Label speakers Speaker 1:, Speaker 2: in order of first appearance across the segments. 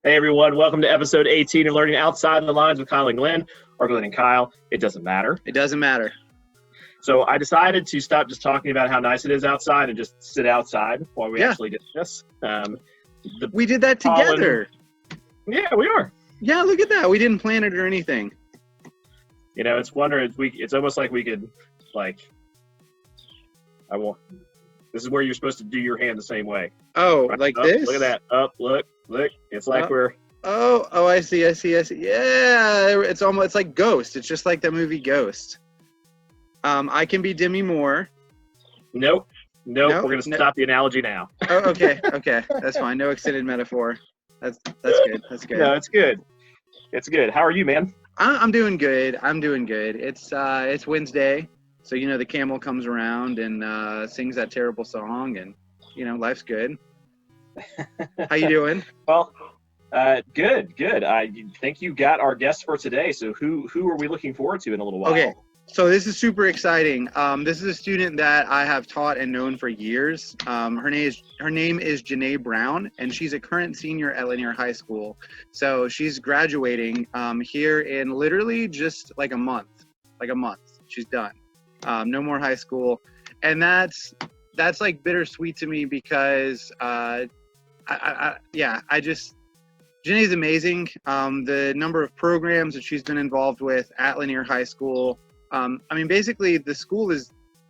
Speaker 1: Hey everyone, welcome to episode 18 of Learning Outside the Lines with Kyle and Glenn, or Glenn and Kyle. It doesn't matter.
Speaker 2: It doesn't matter.
Speaker 1: So I decided to stop just talking about how nice it is outside and just sit outside while we actually did this.
Speaker 2: We did that together.
Speaker 1: Yeah, we are.
Speaker 2: Yeah, look at that. We didn't plan it or anything.
Speaker 1: You know, it's almost like we could, this is where you're supposed to do your hand the same way.
Speaker 2: Oh,
Speaker 1: right?
Speaker 2: Like this?
Speaker 1: Look at that. Up, look. It's like we're...
Speaker 2: Oh, I see. Yeah, it's like Ghost. It's just like the movie Ghost. I can be Demi Moore.
Speaker 1: Nope. We're going to stop the analogy now.
Speaker 2: Oh, okay. That's fine. No extended metaphor. That's good. That's good.
Speaker 1: No, it's good. It's good. How are you, man?
Speaker 2: I'm doing good. It's Wednesday, so the camel comes around and sings that terrible song, and life's good. How you doing?
Speaker 1: Well, good. I think you got our guest for today. So who are we looking forward to in a little while?
Speaker 2: Okay. So this is super exciting. This is a student that I have taught and known for years. Her name is Janae Brown, and she's a current senior at Lanier High School. So she's graduating here in literally just like a month. She's done. No more high school, and that's like bittersweet to me because Janae's amazing. The number of programs that she's been involved with at Lanier High School. Basically the school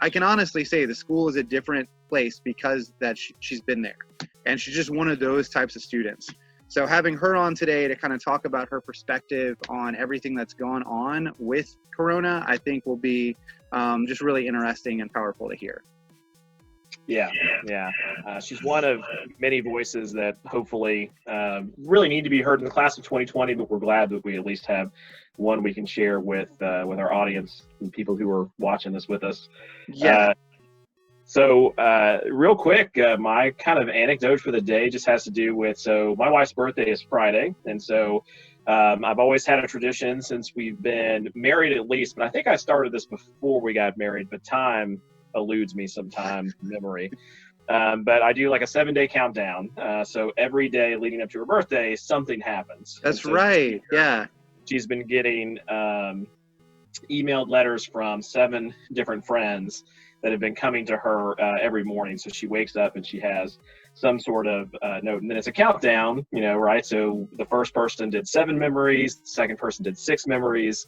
Speaker 2: I can honestly say the school is a different place because that she's been there, and she's just one of those types of students. So having her on today to kind of talk about her perspective on everything that's gone on with Corona, I think will be just really interesting and powerful to hear.
Speaker 1: Yeah. She's one of many voices that hopefully really need to be heard in the class of 2020, but we're glad that we at least have one we can share with our audience and people who are watching this with us.
Speaker 2: Yeah.
Speaker 1: So real quick, my kind of anecdote for the day just has to do with, so my wife's birthday is Friday, and so I've always had a tradition since we've been married at least, but I think I started this before we got married, but time eludes me sometimes, memory. But I do like a 7-day countdown. So every day leading up to her birthday, something happens.
Speaker 2: That's right. Yeah.
Speaker 1: She's been getting emailed letters from 7 different friends that have been coming to her every morning. So she wakes up and she has some sort of note, and then it's a countdown, right? So the first person did 7 memories, the second person did 6 memories,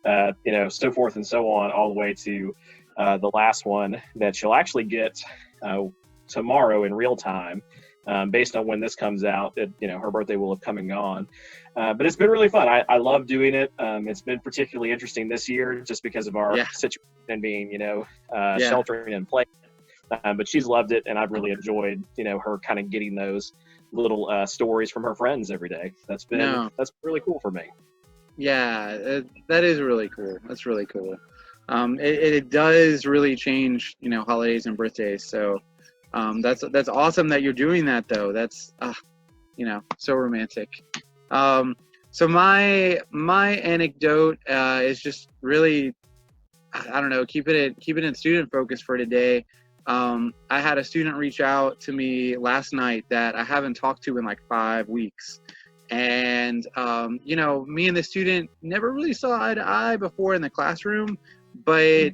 Speaker 1: so forth and so on, all the way to the last one that she'll actually get tomorrow in real time, based on when this comes out. Her birthday will have come and gone, but it's been really fun. I love doing it. It's been particularly interesting this year just because of our situation and being sheltering in place. But she's loved it, and I've really enjoyed her kind of getting those little stories from her friends every day. That's really cool for me.
Speaker 2: Yeah, that is really cool. That's really cool. It does really change, holidays and birthdays. So that's awesome that you're doing that, though. That's so romantic. So my anecdote is just really, I don't know, keeping it student focused for today. I had a student reach out to me last night that I haven't talked to in like 5 weeks. And me and the student never really saw eye to eye before in the classroom, but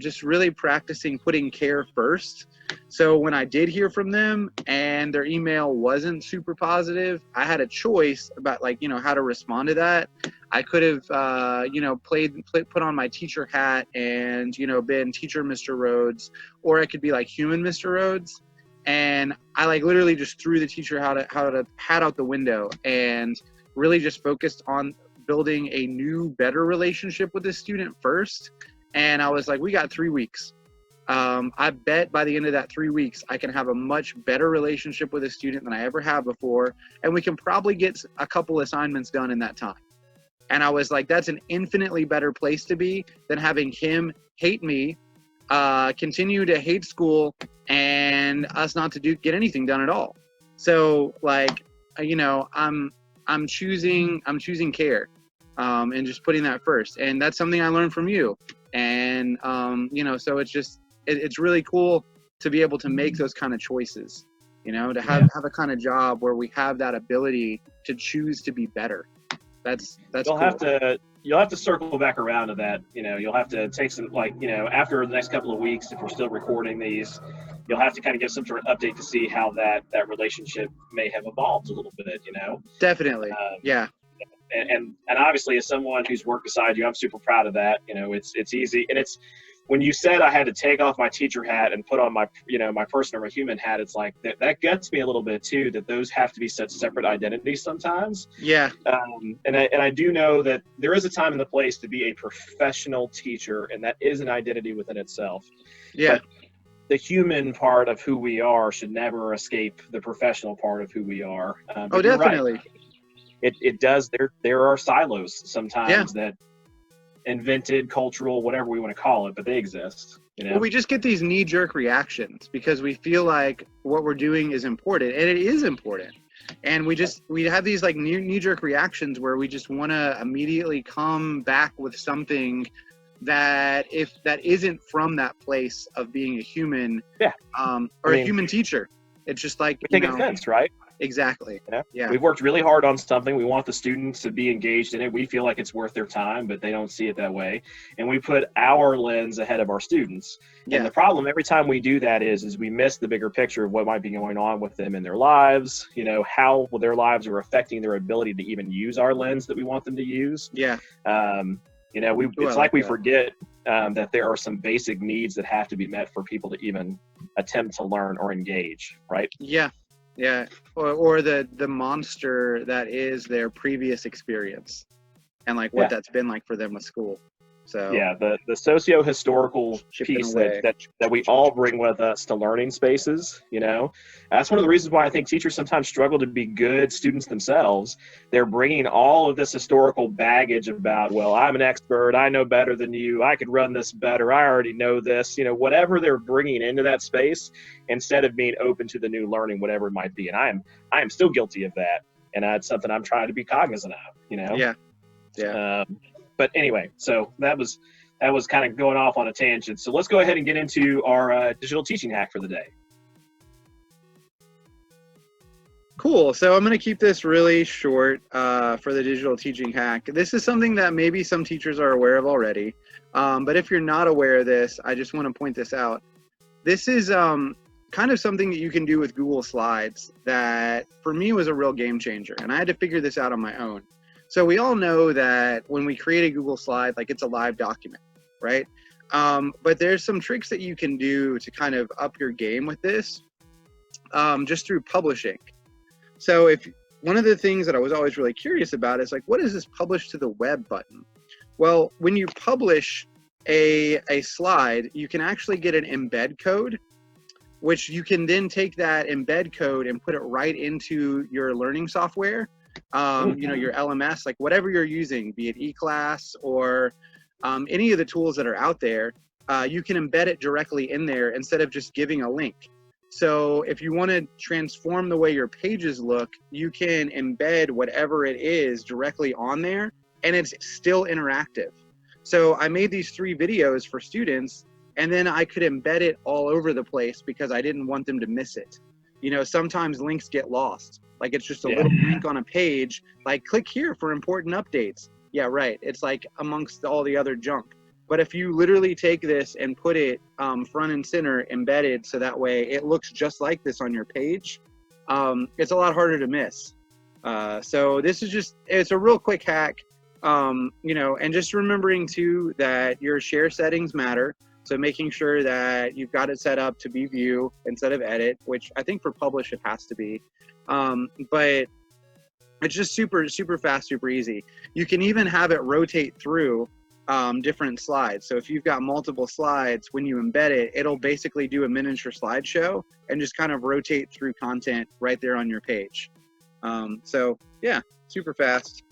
Speaker 2: just really practicing putting care first. So when I did hear from them and their email wasn't super positive, I had a choice about how to respond to that. I could have put on my teacher hat and been teacher Mr. Rhodes, or I could be like human Mr. Rhodes. And I literally just threw the teacher hat out the window and really just focused on building a new, better relationship with this student first. And I was like, we got 3 weeks. I bet by the end of that 3 weeks, I can have a much better relationship with a student than I ever have before. And we can probably get a couple assignments done in that time. And I was like, that's an infinitely better place to be than having him hate me, continue to hate school, and us not to get anything done at all. So I'm choosing care, and just putting that first. And that's something I learned from you. And, so it's really cool to be able to make those kind of choices, to have a kind of job where we have that ability to choose to be better. That's
Speaker 1: You'll
Speaker 2: cool.
Speaker 1: you'll have to circle back around to that. You'll have to take some, like, after the next couple of weeks, if we're still recording these, you'll have to kind of give some sort of update to see how that relationship may have evolved a little bit.
Speaker 2: Definitely. Yeah.
Speaker 1: And obviously, as someone who's worked beside you, I'm super proud of that. It's easy, and it's when you said I had to take off my teacher hat and put on my my personal or human hat. It's like that gets me a little bit too. That those have to be such separate identities sometimes.
Speaker 2: Yeah.
Speaker 1: And I do know that there is a time and a place to be a professional teacher, and that is an identity within itself.
Speaker 2: Yeah.
Speaker 1: But the human part of who we are should never escape the professional part of who we are.
Speaker 2: Oh, definitely.
Speaker 1: Right. It does. There are silos sometimes that invented, cultural, whatever we want to call it, but they exist.
Speaker 2: Well, we just get these knee-jerk reactions because we feel like what we're doing is important, and it is important. And we have these like knee-jerk reactions where we just want to immediately come back with something that isn't from that place of being a human, or a human teacher. It's just like
Speaker 1: we take offense, right?
Speaker 2: Exactly. Yeah.
Speaker 1: We've worked really hard on something. We want the students to be engaged in it. We feel like it's worth their time, but they don't see it that way. And we put our lens ahead of our students. Yeah. And the problem every time we do that is we miss the bigger picture of what might be going on with them in their lives, how their lives are affecting their ability to even use our lens that we want them to use.
Speaker 2: Yeah.
Speaker 1: It's like we forget that there are some basic needs that have to be met for people to even attempt to learn or engage, right?
Speaker 2: Yeah. Yeah, or the monster that is their previous experience, and like what that's been like for them with school. So
Speaker 1: yeah, the socio-historical piece that we all bring with us to learning spaces, that's one of the reasons why I think teachers sometimes struggle to be good students themselves. They're bringing all of this historical baggage about, well, I'm an expert, I know better than you, I could run this better, I already know this, whatever they're bringing into that space, instead of being open to the new learning, whatever it might be. And I am still guilty of that, and that's something I'm trying to be cognizant of.
Speaker 2: Yeah.
Speaker 1: But anyway, so that was kind of going off on a tangent. So let's go ahead and get into our digital teaching hack for the day.
Speaker 2: Cool. So I'm going to keep this really short for the digital teaching hack. This is something that maybe some teachers are aware of already. But if you're not aware of this, I just want to point this out. This is kind of something that you can do with Google Slides that for me was a real game changer. And I had to figure this out on my own. So we all know that when we create a Google Slide, like it's a live document, right? But there's some tricks that you can do to kind of up your game with this, just through publishing. So one of the things that I was always really curious about is like, what is this publish to the web button? Well, when you publish a slide, you can actually get an embed code, which you can then take that embed code and put it right into your learning software. Your LMS, like whatever you're using, be it eClass or any of the tools that are out there, you can embed it directly in there instead of just giving a link. So if you want to transform the way your pages look, you can embed whatever it is directly on there, and it's still interactive. So I made these 3 videos for students, and then I could embed it all over the place because I didn't want them to miss it. Sometimes links get lost. Like it's just a little link on a page, like click here for important updates. Yeah, right. It's like amongst all the other junk. But if you literally take this and put it front and center, embedded, so that way it looks just like this on your page, it's a lot harder to miss. So this is it's a real quick hack, and just remembering too that your share settings matter. So making sure that you've got it set up to be view instead of edit, which I think for publish it has to be. But it's just super, super fast, super easy. You can even have it rotate through different slides. So if you've got multiple slides, when you embed it, it'll basically do a miniature slideshow and just kind of rotate through content right there on your page. So yeah, super fast.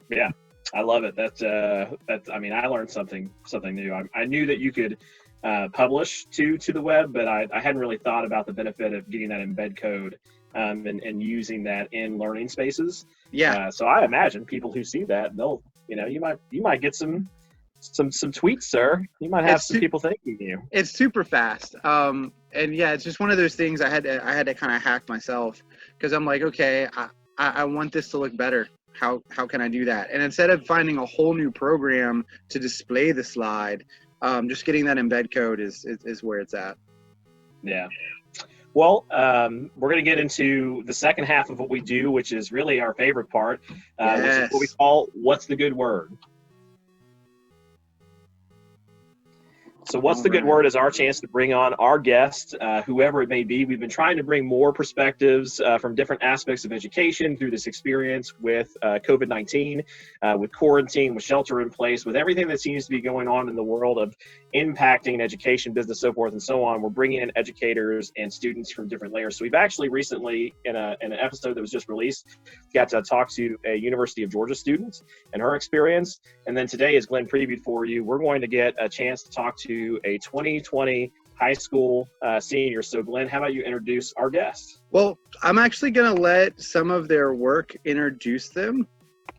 Speaker 1: Yeah. I love it. I learned something new. I knew that you could publish to the web, but I hadn't really thought about the benefit of getting that embed code and using that in learning spaces.
Speaker 2: Yeah.
Speaker 1: So I imagine people who see that, they'll, you might get some tweets, sir. You might have some people thanking you.
Speaker 2: It's super fast. And yeah, it's just one of those things I had to kind of hack myself because I'm like, okay, I want this to look better. How can I do that? And instead of finding a whole new program to display the slide, just getting that embed code is where it's at.
Speaker 1: Yeah. Well, we're going to get into the second half of what we do, which is really our favorite part, which is what we call What's the Good Word? So What's the Good Word is our chance to bring on our guest, whoever it may be. We've been trying to bring more perspectives from different aspects of education through this experience with COVID-19, with quarantine, with shelter in place, with everything that seems to be going on in the world of impacting education, business, so forth and so on. We're bringing in educators and students from different layers. So we've actually recently, in an episode that was just released, got to talk to a University of Georgia student and her experience. And then today, as Glenn previewed for you, we're going to get a chance to talk to a 2020 high school senior. So Glenn, how about you introduce our guest?
Speaker 2: Well, I'm actually going to let some of their work introduce them.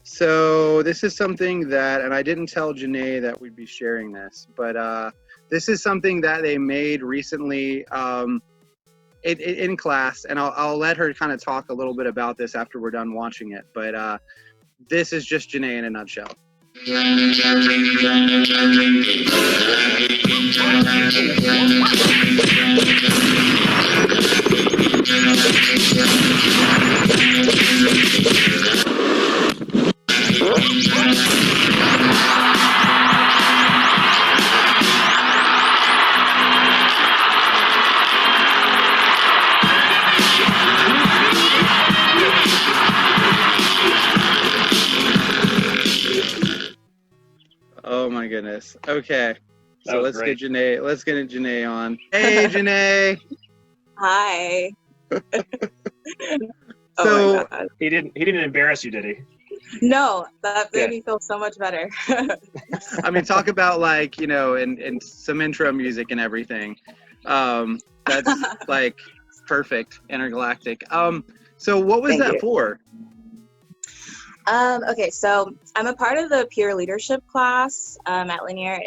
Speaker 2: So this is something that, and I didn't tell Janae that we'd be sharing this, but this is something that they made recently in class, and I'll let her kind of talk a little bit about this after we're done watching it. But this is just Janae in a nutshell. Oh my goodness. Okay. So let's get Janae on. Hey, Janae.
Speaker 3: Hi.
Speaker 2: So
Speaker 1: he didn't embarrass you, did he?
Speaker 3: No, that made me feel so much better.
Speaker 2: I mean, talk about like, and some intro music and everything. That's like perfect, intergalactic. So what was that for?
Speaker 3: Okay, so I'm a part of the peer leadership class at Lanier.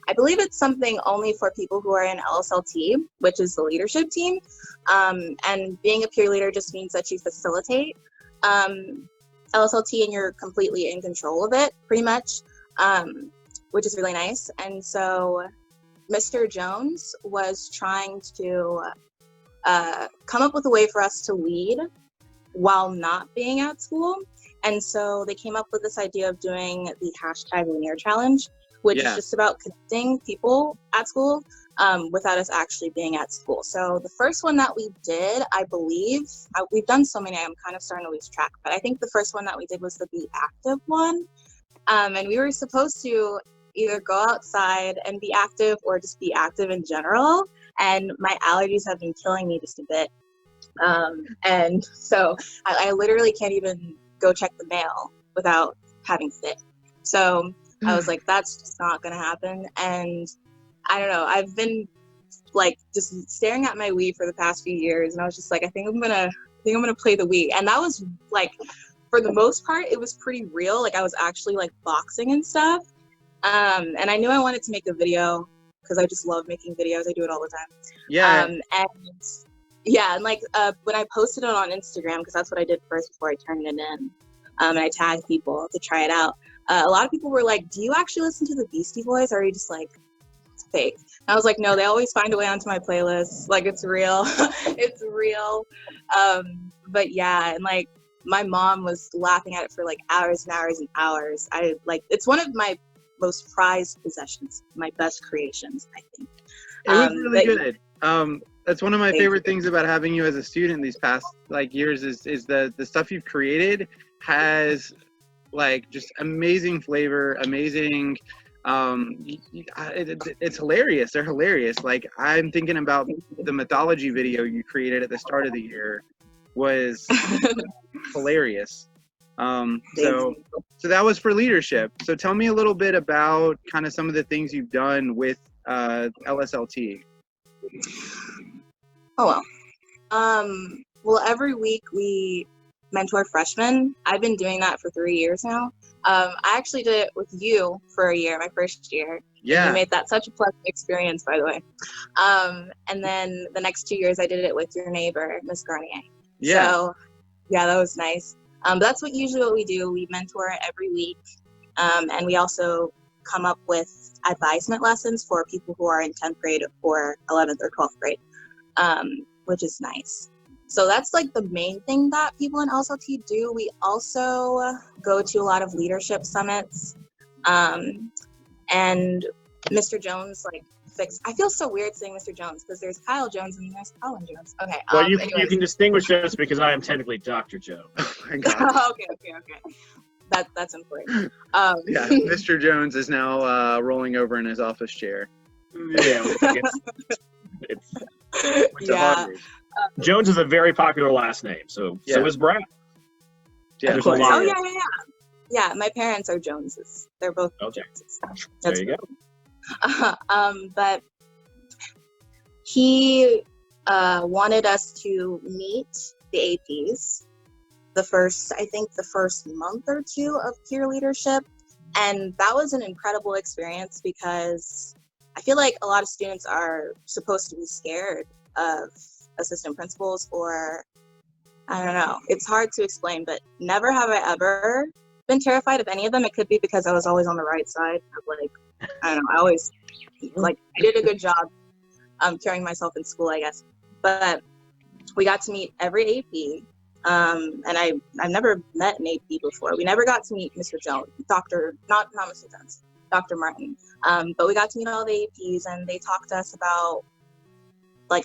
Speaker 3: I believe it's something only for people who are in LSLT, which is the leadership team. And being a peer leader just means that you facilitate LSLT and you're completely in control of it, pretty much, which is really nice. And so Mr. Jones was trying to come up with a way for us to lead while not being at school. And so they came up with this idea of doing the #Lanier Challenge, which is just about connecting people at school without us actually being at school. So the first one that we did, I believe, we've done so many, I'm kind of starting to lose track, but I think the first one that we did was the Be Active one. And we were supposed to either go outside and be active or just be active in general. And my allergies have been killing me just a bit. And so I literally can't even go check the mail without having fit. So I was like, that's just not gonna happen. And I don't know, I've been like just staring at my Wii for the past few years, and I was just like, I think I'm gonna play the Wii. And that was like, for the most part, it was pretty real. Like I was actually like boxing and stuff. And I knew I wanted to make a video because I just love making videos. I do it all the time.
Speaker 2: Yeah.
Speaker 3: And like when I posted it on Instagram, because that's what I did first before I turned it in, and I tagged people to try it out. A lot of people were like, do you actually listen to the Beastie Boys, or are you just like, it's fake? And I was like, no, they always find a way onto my playlist. Like, it's real. It's real. But yeah, and like my mom was laughing at it for like hours and hours and hours. It's one of my most prized possessions, my best creations, I think.
Speaker 2: It was really good. That's one of my favorite things about having you as a student these past like years is the stuff you've created has like just amazing flavor, amazing. It's hilarious. They're hilarious. Like I'm thinking about the mythology video you created at the start of the year was hilarious. So that was for leadership. So tell me a little bit about kind of some of the things you've done with LSLT.
Speaker 3: Oh, well, every week we mentor freshmen. I've been doing that for 3 years now. I actually did it with you for a year, my first year.
Speaker 2: Yeah.
Speaker 3: You made that such a pleasant experience, by the way. And then the next 2 years I did it with your neighbor, Miss Garnier.
Speaker 2: Yeah.
Speaker 3: So Yeah, that was nice. That's what we do. We mentor every week, and we also come up with advisement lessons for people who are in 10th grade or 11th or 12th grade, which is nice. So that's like the main thing that people in LSLT do. We also go to a lot of leadership summits, and Mr. Jones I feel so weird saying Mr. Jones because there's Kyle Jones and there's Colin Jones. Okay.
Speaker 1: Well, you can distinguish us because I am technically Dr. Jones.
Speaker 2: Oh my God.
Speaker 3: Okay. That's important.
Speaker 2: Yeah, Mr. Jones is now rolling over in his office chair.
Speaker 1: Yeah, it's
Speaker 3: yeah.
Speaker 1: Jones is a very popular last name, so is Brown.
Speaker 2: Yeah,
Speaker 1: there's a lot.
Speaker 3: Yeah, my parents are Joneses. They're both Joneses.
Speaker 1: There you go.
Speaker 3: But he wanted us to meet the APs the first month or two of peer leadership, and that was an incredible experience because I feel like a lot of students are supposed to be scared of assistant principals, or I don't know, it's hard to explain, but never have I ever been terrified of any of them. It could be because I was always on the right side of I don't know, I always I did a good job carrying myself in school, I guess. But we got to meet every AP, and I've never met an AP before. We never got to meet Mr. Jones, not Mr. Jones, Dr. Martin. But we got to meet all the APs, and they talked to us about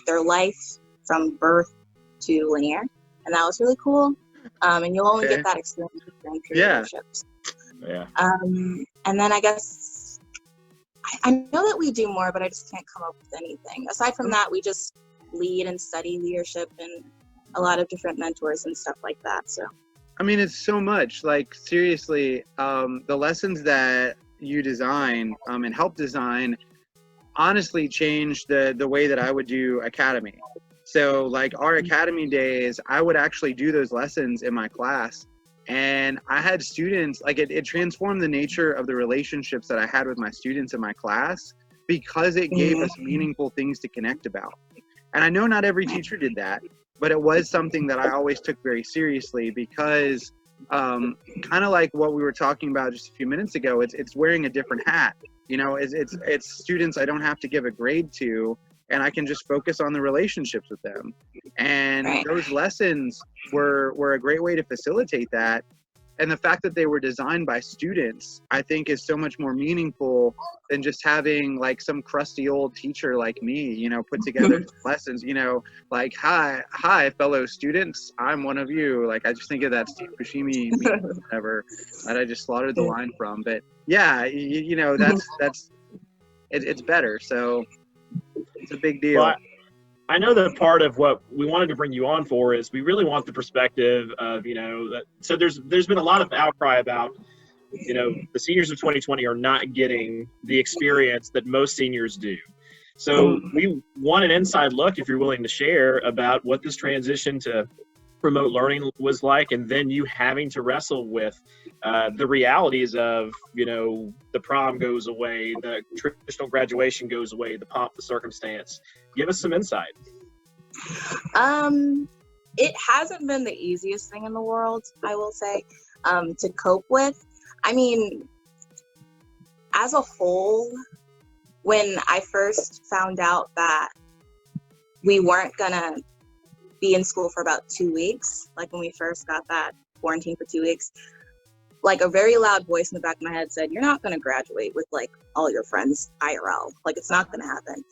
Speaker 3: their life from birth to Lanier, and that was really cool. And you'll only get that experience during peer leaderships.
Speaker 1: Yeah.
Speaker 3: And then I guess I know that we do more, but I just can't come up with anything. Aside from that, we just lead and study leadership and a lot of different mentors and stuff like that. So,
Speaker 2: I mean, it's so much. Seriously, the lessons that you design and help design honestly changed the way that I would do academy. So our academy days, I would actually do those lessons in my class, and I had students, it transformed the nature of the relationships that I had with my students in my class because it gave us meaningful things to connect about. And I know not every teacher did that, but it was something that I always took very seriously because kind of like what we were talking about just a few minutes ago, it's wearing a different hat. It's students I don't have to give a grade to, and I can just focus on the relationships with them. And those lessons were a great way to facilitate that. And the fact that they were designed by students, I think, is so much more meaningful than just having some crusty old teacher like me, put together lessons, hi, fellow students, I'm one of you. I just think of that Steve Buscemi meme, whatever, that I just slaughtered the line from. But yeah, that's it's better. So it's a big deal.
Speaker 1: Well, I know that part of what we wanted to bring you on for is we really want the perspective of, so there's been a lot of outcry about, the seniors of 2020 are not getting the experience that most seniors do. So we want an inside look, if you're willing to share, about what this transition to remote learning was like, and then you having to wrestle with the realities of, the prom goes away, the traditional graduation goes away, the pomp, the circumstance. Give us some insight.
Speaker 3: It hasn't been the easiest thing in the world, I will say, to cope with. I mean, as a whole, when I first found out that we weren't gonna be in school for about 2 weeks, when we first got that quarantine for 2 weeks, a very loud voice in the back of my head said, "You're not gonna graduate with all your friends IRL. It's not gonna happen."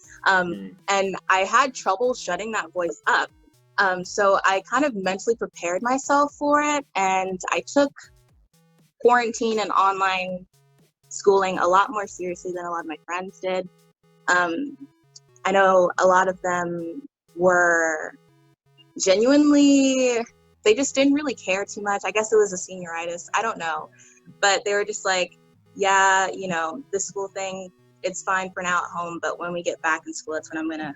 Speaker 3: And I had trouble shutting that voice up. So I kind of mentally prepared myself for it, and I took quarantine and online schooling a lot more seriously than a lot of my friends did. I know a lot of them were genuinely, they just didn't really care too much. I guess it was a senioritis, I don't know. But they were just yeah, this school thing, it's fine for now at home, but when we get back in school, that's when I'm gonna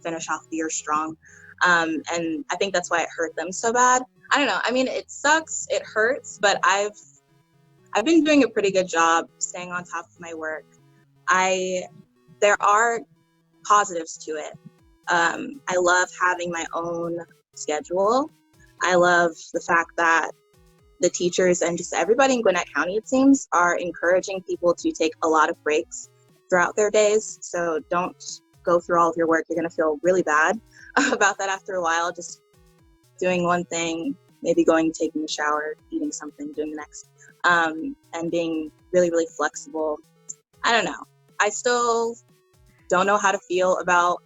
Speaker 3: finish off the year strong. And I think that's why it hurt them so bad. I don't know, I mean, it sucks, it hurts, but I've been doing a pretty good job staying on top of my work. There are positives to it. I love having my own schedule. I love the fact that the teachers and just everybody in Gwinnett County, it seems, are encouraging people to take a lot of breaks throughout their days. So don't go through all of your work. You're going to feel really bad about that after a while. Just doing one thing, maybe going, taking a shower, eating something, doing the next, and being really, really flexible. I don't know. I still don't know how to feel about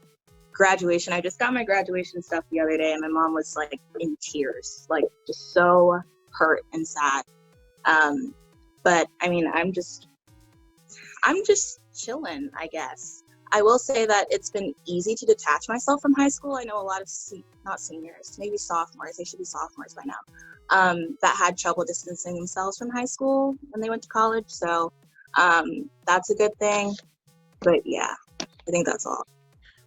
Speaker 3: graduation. I just got my graduation stuff the other day and my mom was like in tears, like just so hurt and sad. But I mean, I'm just chilling, I guess. I will say that it's been easy to detach myself from high school. I know a lot of not seniors, maybe sophomores, they should be sophomores by now, that had trouble distancing themselves from high school when they went to college. So that's a good thing. But yeah, I think that's all.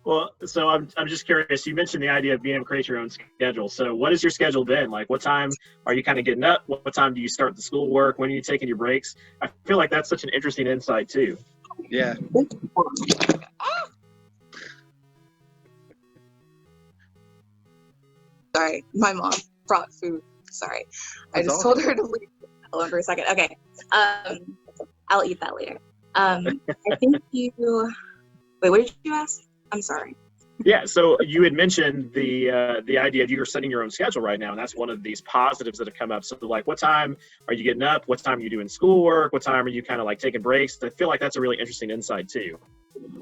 Speaker 1: Well, so I'm just curious. You mentioned the idea of being able to create your own schedule. So what has your schedule been? Like, what time are you kind of getting up? What time do you start the schoolwork? When are you taking your breaks? I feel like that's such an interesting insight too.
Speaker 2: Yeah.
Speaker 3: Sorry, my mom brought food. Sorry. I just told her to leave alone for a second. Okay. I'll eat that later. I think wait, what did you ask? I'm sorry.
Speaker 1: Yeah, so you had mentioned the idea of you're setting your own schedule right now, and that's one of these positives that have come up. So, like, what time are you getting up? What time are you doing schoolwork? What time are you kind of like taking breaks? I feel like that's a really interesting insight too.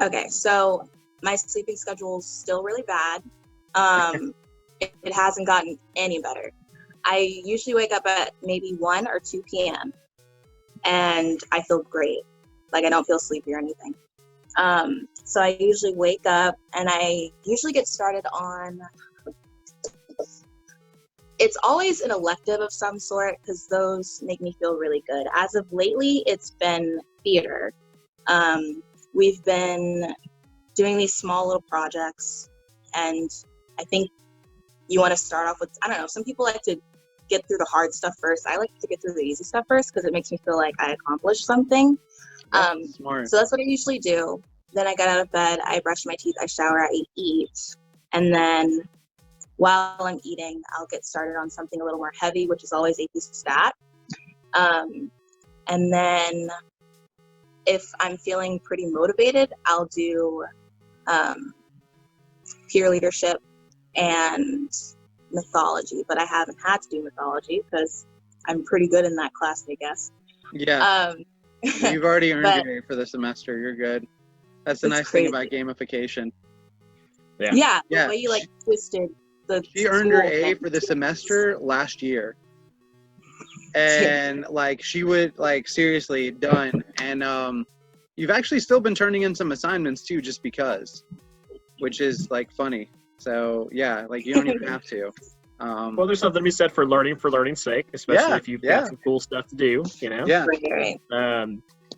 Speaker 3: Okay, so my sleeping schedule's still really bad. It hasn't gotten any better. I usually wake up at maybe 1 or 2 p.m. and I feel great. Like, I don't feel sleepy or anything. So I usually wake up and I usually get started on, it's always an elective of some sort because those make me feel really good. As of lately, it's been theater. We've been doing these small little projects, and I think you want to start off with, I don't know, some people like to get through the hard stuff first. I like to get through the easy stuff first because it makes me feel like I accomplished something.
Speaker 2: Smart.
Speaker 3: So that's what I usually do. Then I get out of bed, I brush my teeth, I shower, I eat. And then while I'm eating, I'll get started on something a little more heavy, which is always AP Stat. And then if I'm feeling pretty motivated, I'll do peer leadership and mythology. But I haven't had to do mythology because I'm pretty good in that class, I guess.
Speaker 2: Yeah. You've already earned your A for the semester. You're good. That's the nice thing about gamification.
Speaker 3: Yeah. The way you like twisted the.
Speaker 2: She earned her A for the semester last year, and like she would like seriously done. And you've actually still been turning in some assignments too, just because, which is like funny. So yeah, like you don't even have to.
Speaker 1: Well, there's something to be said for learning's sake, especially if you've got some cool stuff to do, you know?
Speaker 2: Yeah.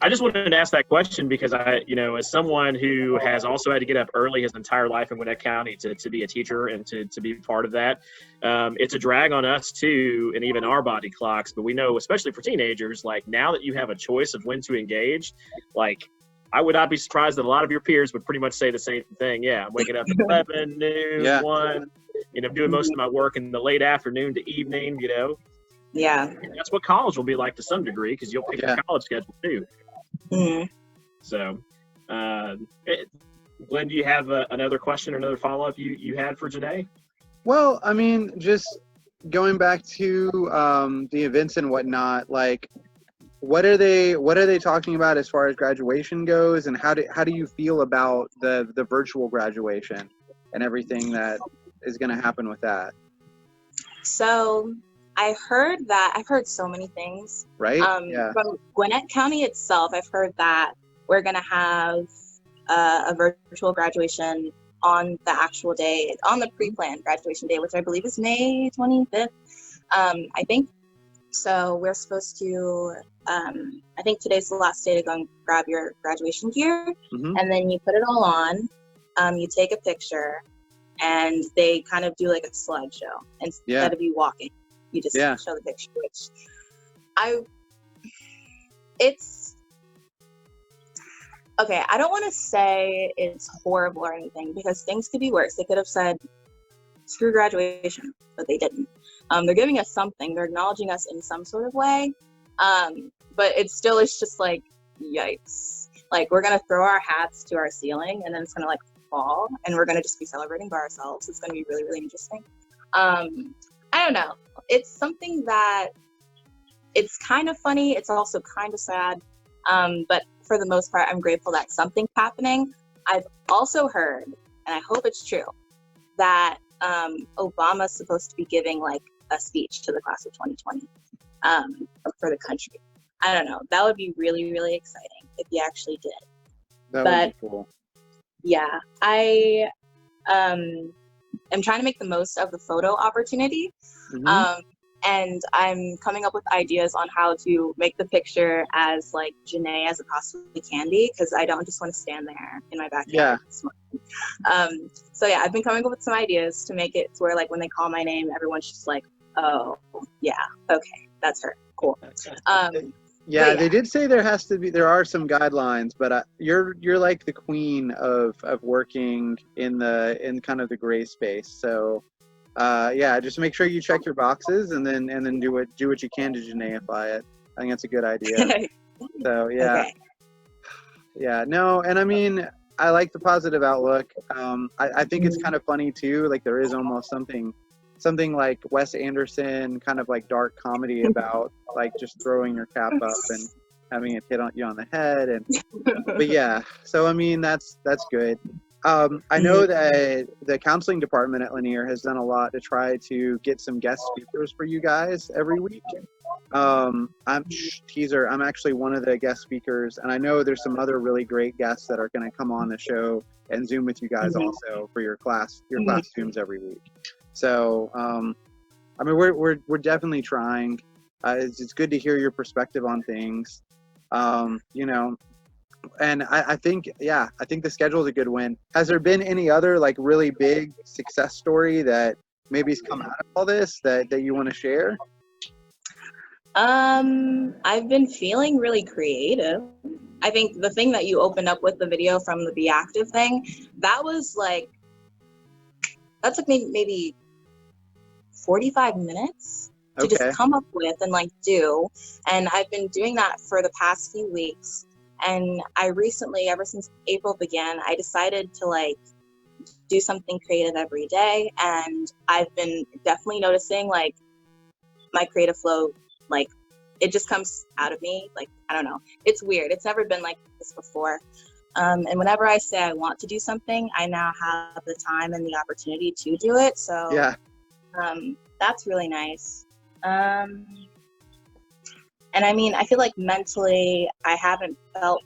Speaker 1: I just wanted to ask that question because as someone who has also had to get up early his entire life in Gwinnett County to be a teacher and to be part of that, it's a drag on us too, and even our body clocks. But we know, especially for teenagers, like now that you have a choice of when to engage, like I would not be surprised that a lot of your peers would pretty much say the same thing. Yeah, I'm waking up at 11, noon, 1, doing most of my work in the late afternoon to evening,
Speaker 3: Yeah.
Speaker 1: And that's what college will be like to some degree because you'll pick a college schedule too.
Speaker 3: Mm-hmm.
Speaker 1: So, Glenn, do you have another question or another follow-up you had for Janae?
Speaker 2: Well, I mean, just going back to the events and whatnot, like what are they talking about as far as graduation goes, and how do you feel about the virtual graduation and everything that is going to happen with that?
Speaker 3: So I've heard so many things.
Speaker 2: Right?
Speaker 3: From Gwinnett County itself, I've heard that we're going to have a virtual graduation on the actual day, on the pre-planned graduation day, which I believe is May 25th, I think. So we're supposed to, I think today's the last day to go and grab your graduation gear, and then you put it all on, you take a picture, and they kind of do like a slideshow instead of you walking. You just show the picture, which okay, I don't want to say it's horrible or anything because things could be worse. They could have said screw graduation, but they didn't. They're giving us something. They're acknowledging us in some sort of way. But it still is just like, yikes. Like, we're going to throw our hats to our ceiling, and then it's going to like fall, and we're going to just be celebrating by ourselves. It's going to be really, really interesting. I don't know. It's something that it's kind of funny. It's also kind of sad. But for the most part, I'm grateful that something's happening. I've also heard, and I hope it's true, that Obama's supposed to be giving like a speech to the class of 2020 for the country. I don't know. That would be really, really exciting if he actually did.
Speaker 2: That would be cool.
Speaker 3: Yeah, I am trying to make the most of the photo opportunity. And I'm coming up with ideas on how to make the picture as like Janae as it possibly can be, because I don't just want to stand there in my backyard. Yeah. So yeah, I've been coming up with some ideas to make it to where like when they call my name, everyone's just like, oh yeah, okay, that's her. Cool.
Speaker 2: Yeah, they did say there are some guidelines, but you're like the queen of working in kind of the gray space. So yeah, just make sure you check your boxes and then do what you can to Janaeify it. I think that's a good idea. So yeah. Okay. Yeah, no, and I mean, I like the positive outlook. I think it's kind of funny too, like there is almost something like Wes Anderson kind of like dark comedy about like just throwing your cap up and having it hit you on the head, and but yeah, so I mean that's good. I know that the counseling department at Lanier has done a lot to try to get some guest speakers for you guys every week. I'm actually one of the guest speakers, and I know there's some other really great guests that are going to come on the show and Zoom with you guys also for your class Zooms every week. So, I mean, we're definitely trying. It's good to hear your perspective on things. You know, and I think the schedule is a good win. Has there been any other like really big success story that maybe's come out of all this that you want to share?
Speaker 3: I've been feeling really creative. I think the thing that you opened up with, the video from the Be Active thing, that took maybe 45 minutes to just come up with and like do. And I've been doing that for the past few weeks. And I recently, ever since April began, I decided to like do something creative every day. And I've been definitely noticing like my creative flow, like it just comes out of me. Like, I don't know. It's weird. It's never been like this before. And whenever I say I want to do something, I now have the time and the opportunity to do it. So yeah, that's really nice. And I mean, I feel like mentally, I haven't felt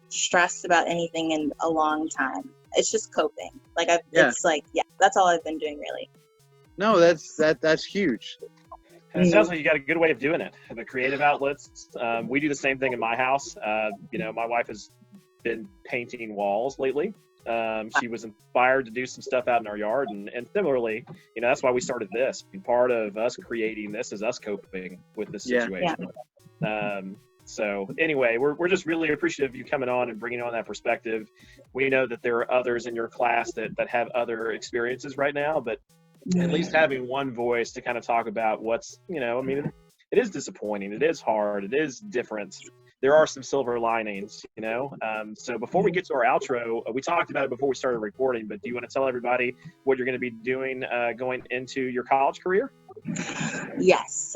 Speaker 3: stressed about anything in a long time. It's just coping. Like it's like, yeah, that's all I've been doing really.
Speaker 2: No, that's huge.
Speaker 1: And it sounds like you got a good way of doing it. The creative outlets. We do the same thing in my house. You know, my wife has been painting walls lately. She was inspired to do some stuff out in our yard, and similarly, you know, that's why we started this. Part of us creating this is us coping with this situation. Yeah. So anyway, we're just really appreciative of you coming on and bringing on that perspective. We know that there are others in your class that have other experiences right now, but at least having one voice to kind of talk about what's, you know, I mean, it is disappointing. It is hard. It is different. There are some silver linings, you know. So before we get to our outro, we talked about it before we started recording, but do you want to tell everybody what you're going to be doing going into your college career?
Speaker 3: Yes.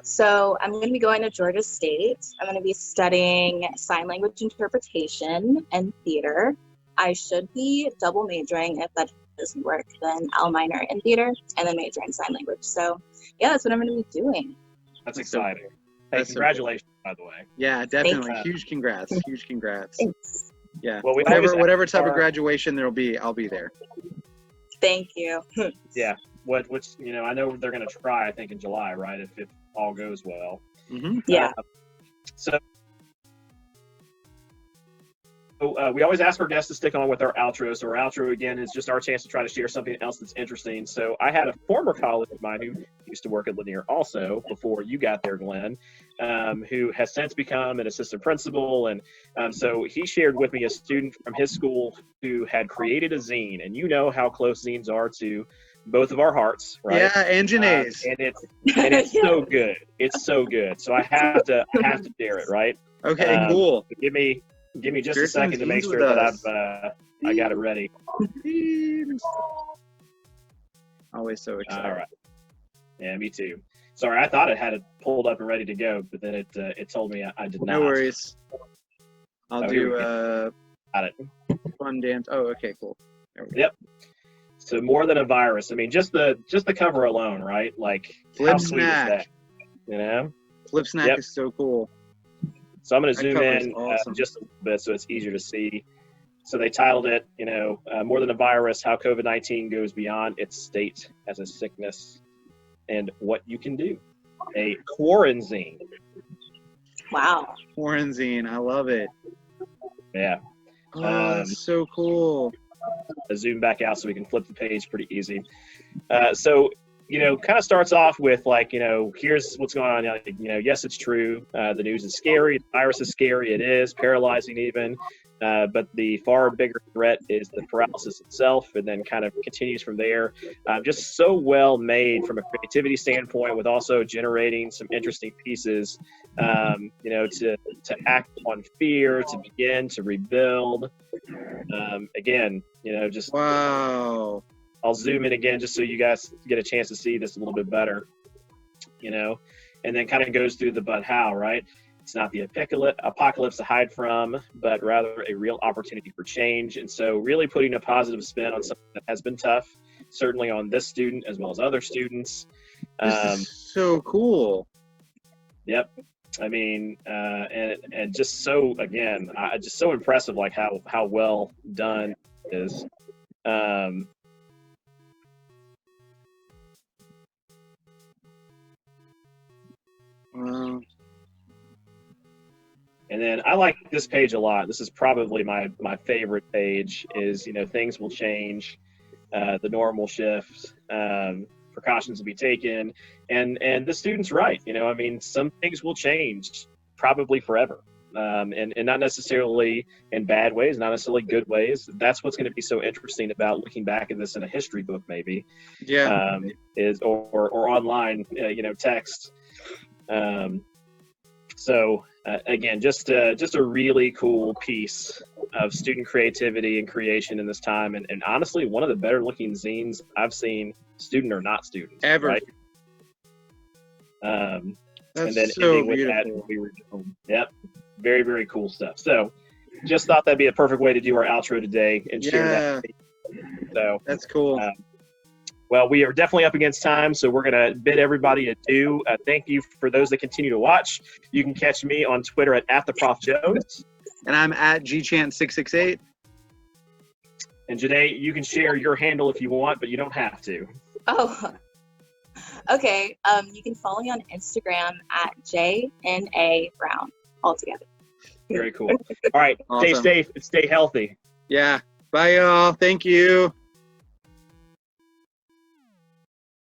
Speaker 3: So I'm going to be going to Georgia State. I'm going to be studying sign language interpretation and theater. I should be double majoring. If that doesn't work, then I'll minor in theater and then major in sign language. So yeah, that's what I'm going to be doing.
Speaker 1: That's exciting. Hey, congratulations, by the way.
Speaker 2: Yeah, definitely. Huge congrats. Huge congrats.
Speaker 3: Thanks.
Speaker 2: Yeah. Well, whatever type of graduation there'll be, I'll be there.
Speaker 3: Thank you.
Speaker 1: Yeah. Which, you know, I know they're going to try, I think, in July, right? If all goes well.
Speaker 3: Mm-hmm. Yeah.
Speaker 1: So we always ask our guests to stick on with our outro. So our outro, again, is just our chance to try to share something else that's interesting. So I had a former colleague of mine who used to work at Lanier also before you got there, Glenn, who has since become an assistant principal. And so he shared with me a student from his school who had created a zine. And you know how close zines are to both of our hearts, right?
Speaker 2: Yeah, and Janae's.
Speaker 1: And it's so good. It's so good. So I have to share it, right?
Speaker 2: Okay, cool.
Speaker 1: Give me just
Speaker 2: Share
Speaker 1: a second
Speaker 2: some
Speaker 1: to make
Speaker 2: zines
Speaker 1: sure
Speaker 2: with
Speaker 1: that
Speaker 2: us.
Speaker 1: I got it ready.
Speaker 2: Always so excited.
Speaker 1: All right. Yeah, me too. Sorry, I thought it had it pulled up and ready to go, but then it told me I did not.
Speaker 2: No worries. I'll do
Speaker 1: Got it.
Speaker 2: fun dance. Oh, okay, cool. There we go.
Speaker 1: Yep. So more than a virus. I mean, just the cover alone, right? Like
Speaker 2: Flip
Speaker 1: how sweet
Speaker 2: snack.
Speaker 1: is that? You know.
Speaker 2: Flip snack
Speaker 1: Yep.
Speaker 2: is so cool.
Speaker 1: So I'm going to
Speaker 2: That
Speaker 1: zoom
Speaker 2: cover is
Speaker 1: in
Speaker 2: awesome.
Speaker 1: just a little bit so it's easier to see. So they titled it, more than a virus, how COVID-19 goes beyond its state as a sickness and what you can do. A quarantine.
Speaker 3: Wow.
Speaker 2: Quarantine, I love it.
Speaker 1: Yeah.
Speaker 2: Oh, that's so cool.
Speaker 1: I'll zoom back out so we can flip the page pretty easy. So, kind of starts off with like, here's what's going on. Yes, it's true. The news is scary. The virus is scary. It is paralyzing even. But the far bigger threat is the paralysis itself, and then kind of continues from there. Just so well made from a creativity standpoint, with also generating some interesting pieces, to act on fear, to begin, to rebuild. Again, just
Speaker 2: Wow.
Speaker 1: I'll zoom in again just so you guys get a chance to see this a little bit better, and then kind of goes through the but how, right? It's not the apocalypse to hide from, but rather a real opportunity for change. And so really putting a positive spin on something that has been tough, certainly on this student as well as other students.
Speaker 2: This is so cool.
Speaker 1: Yep. I mean, and just so, again, just so impressive, like how well done it is.
Speaker 2: Wow.
Speaker 1: And then I like this page a lot. This is probably my favorite page is, things will change, the norm will shift, precautions will be taken. And the student's right. I mean, some things will change probably forever. And not necessarily in bad ways, not necessarily good ways. That's what's going to be so interesting about looking back at this in a history book, maybe.
Speaker 2: Yeah.
Speaker 1: Is or online, text. So again, just a really cool piece of student creativity and creation in this time, and honestly, one of the better looking zines I've seen, student or not student,
Speaker 2: Ever.
Speaker 1: right?
Speaker 2: That's
Speaker 1: and then
Speaker 2: so
Speaker 1: ending with that,
Speaker 2: beautiful.
Speaker 1: yep, very, very cool stuff. So, just thought that'd be a perfect way to do our outro today and share that. So
Speaker 2: that's cool.
Speaker 1: Well, we are definitely up against time, so we're going to bid everybody adieu. Thank you for those that continue to watch. You can catch me on Twitter at @theprofjones.
Speaker 2: And I'm at gchant668.
Speaker 1: And Janae, you can share your handle if you want, but you don't have to.
Speaker 3: Oh, okay. You can follow me on Instagram at Janae Brown, all together.
Speaker 1: Very cool. All right.
Speaker 2: Awesome.
Speaker 1: Stay safe and stay healthy.
Speaker 2: Yeah. Bye, y'all. Thank you.